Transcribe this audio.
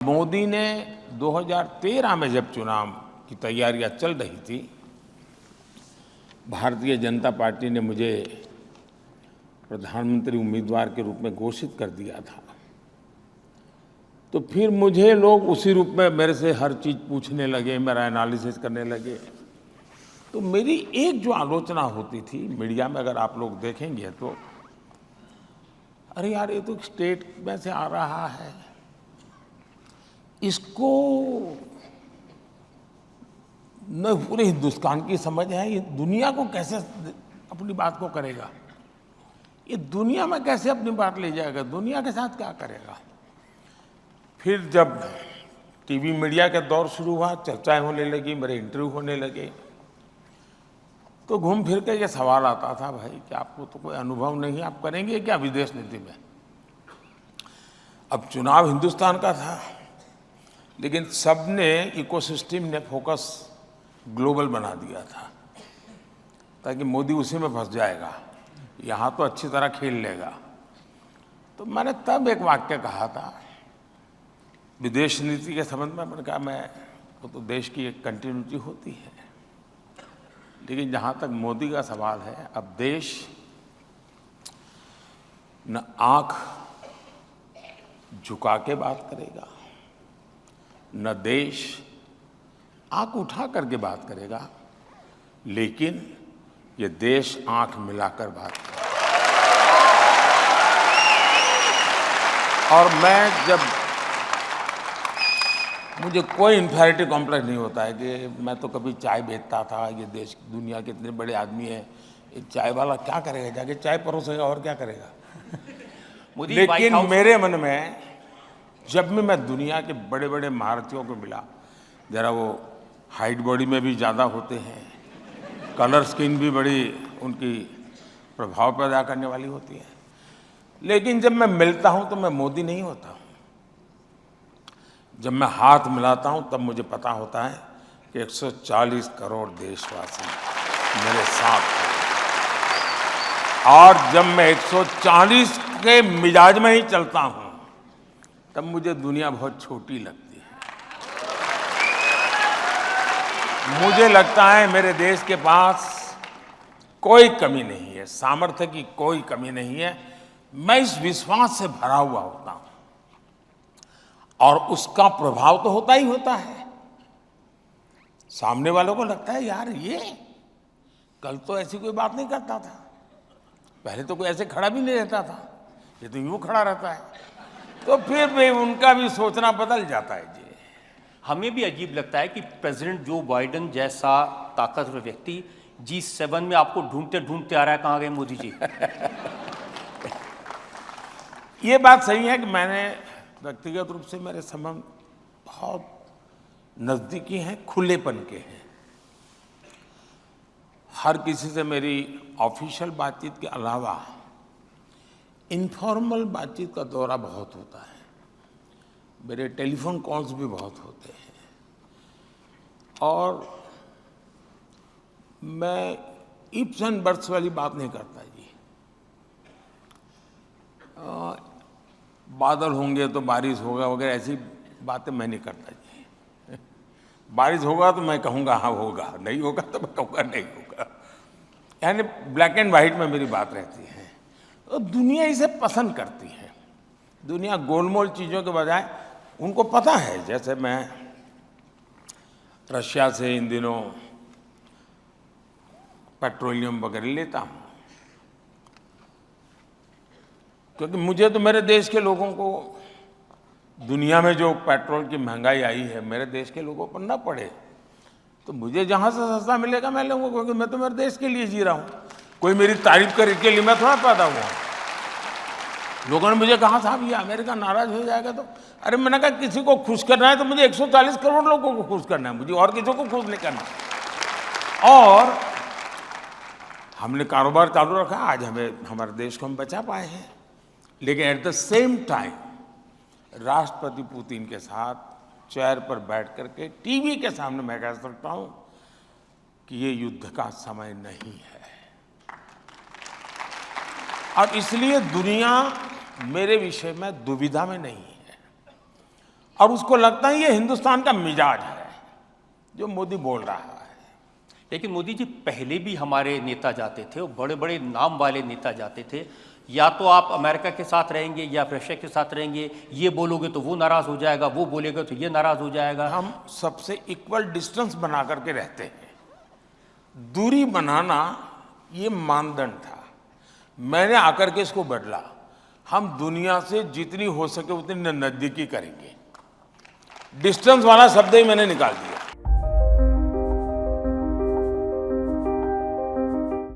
मोदी ने 2013 में जब चुनाव की तैयारियां चल रही थी, भारतीय जनता पार्टी ने मुझे प्रधानमंत्री उम्मीदवार के रूप में घोषित कर दिया था। तो फिर मुझे लोग उसी रूप में मेरे से हर चीज़ पूछने लगे, मेरा एनालिसिस करने लगे। तो मेरी एक जो आलोचना होती थी मीडिया में, अगर आप लोग देखेंगे तो, अरे यार ये तो स्टेट में से आ रहा है, इसको न पूरे हिंदुस्तान की समझ है, ये दुनिया को कैसे अपनी बात को करेगा, ये दुनिया में कैसे अपनी बात ले जाएगा, दुनिया के साथ क्या करेगा। फिर जब टीवी मीडिया का दौर शुरू हुआ, चर्चाएं होने लगी, मेरे इंटरव्यू होने लगे, तो घूम फिर के ये सवाल आता था, भाई कि आपको तो कोई अनुभव नहीं, आप करेंगे क्या विदेश नीति में। अब चुनाव हिंदुस्तान का था, लेकिन सबने इकोसिस्टम ने फोकस ग्लोबल बना दिया था, ताकि मोदी उसी में फंस जाएगा, यहाँ तो अच्छी तरह खेल लेगा। तो मैंने तब एक वाक्य कहा था विदेश नीति के संबंध में, मैंने कहा वो तो देश की एक कंटिन्यूटी होती है, लेकिन जहाँ तक मोदी का सवाल है, अब देश न आंख झुका के बात करेगा, न देश आंख उठा करके बात करेगा, लेकिन ये देश आंख मिलाकर बात करेगा। और मुझे कोई इन्फेरिटी कॉम्प्लेक्स नहीं होता है कि मैं तो कभी चाय बेचता था, ये देश दुनिया के इतने बड़े आदमी है, एक चाय वाला क्या करेगा, जाके चाय परोसेगा और क्या करेगा। लेकिन मेरे मन में जब भी मैं दुनिया के बड़े बड़े महारथियों को मिला, जरा वो हाइट बॉडी में भी ज़्यादा होते हैं, कलर स्किन भी बड़ी उनकी प्रभाव पैदा करने वाली होती है, लेकिन जब मैं मिलता हूं तो मैं मोदी नहीं होता हूं। जब मैं हाथ मिलाता हूं तब मुझे पता होता है कि 140 करोड़ देशवासी मेरे साथ हैं, और जब मैं 140 के मिजाज में ही चलता हूं तब मुझे दुनिया बहुत छोटी लगती है। मुझे लगता है मेरे देश के पास कोई कमी नहीं है, सामर्थ्य की कोई कमी नहीं है। मैं इस विश्वास से भरा हुआ होता हूं, और उसका प्रभाव तो होता ही होता है। सामने वालों को लगता है यार ये कल तो ऐसी कोई बात नहीं करता था, पहले तो कोई ऐसे खड़ा भी नहीं रहता था, ये तो यूं खड़ा रहता है। तो फिर भी उनका भी सोचना बदल जाता है जी। हमें भी अजीब लगता है कि प्रेसिडेंट जो बाइडेन जैसा ताकतवर व्यक्ति G7 में आपको ढूंढते ढूंढते आ रहा है, कहाँ गए मोदी जी। ये बात सही है कि मैंने व्यक्तिगत रूप से मेरे संबंध बहुत नज़दीकी हैं, खुलेपन के हैं। हर किसी से मेरी ऑफिशियल बातचीत के अलावा इनफॉर्मल बातचीत का दौरा बहुत होता है, मेरे टेलीफोन कॉल्स भी बहुत होते हैं, और मैं इफ्स एंड बट्स वाली बात नहीं करता जी। बादल होंगे तो बारिश होगा वगैरह ऐसी बातें मैं नहीं करता जी। बारिश होगा तो मैं कहूँगा हाँ होगा, नहीं होगा तो मैं कहूँगा नहीं होगा, यानी ब्लैक एंड वाइट में मेरी बात रहती है। तो दुनिया इसे पसंद करती है, दुनिया गोलमोल चीज़ों के बजाय, उनको पता है, जैसे मैं रशिया से इन दिनों पेट्रोलियम वगैरह लेता हूँ, क्योंकि मुझे तो मेरे देश के लोगों को, दुनिया में जो पेट्रोल की महंगाई आई है मेरे देश के लोगों पर न पड़े, तो मुझे जहाँ से सस्ता मिलेगा मैं लूँगा, क्योंकि मैं तो मेरे देश के लिए जी रहा हूँ। कोई मेरी तारीफ करे के लिए मैं थोड़ा पैदा हुआ। लोगों ने मुझे कहा साहब ये अमेरिका नाराज हो जाएगा, तो अरे मैंने कहा किसी को खुश करना है तो मुझे 140 करोड़ लोगों को खुश करना है, मुझे और किसी को खुश नहीं करना। और हमने कारोबार चालू रखा, आज हमारे देश को हम बचा पाए हैं। लेकिन एट द सेम टाइम राष्ट्रपति पुतिन के साथ चेयर पर बैठ करके टीवी के सामने मैं कह सकता हूं कि ये युद्ध का समय नहीं है, और इसलिए दुनिया मेरे विषय में दुविधा में नहीं है। और उसको लगता है ये हिंदुस्तान का मिजाज है जो मोदी बोल रहा है। लेकिन मोदी जी पहले भी हमारे नेता जाते थे, वो बड़े बड़े नाम वाले नेता जाते थे, या तो आप अमेरिका के साथ रहेंगे या रशिया के साथ रहेंगे, ये बोलोगे तो वो नाराज हो जाएगा, वो बोलेगा तो ये नाराज हो जाएगा। हम सबसे इक्वल डिस्टेंस बना करके रहते हैं। दूरी बनाना ये मानदंड था, मैंने आकर के इसको बदला। हम दुनिया से जितनी हो सके उतनी नजदीकी करेंगे। डिस्टेंस वाला शब्द ही मैंने निकाल दिया।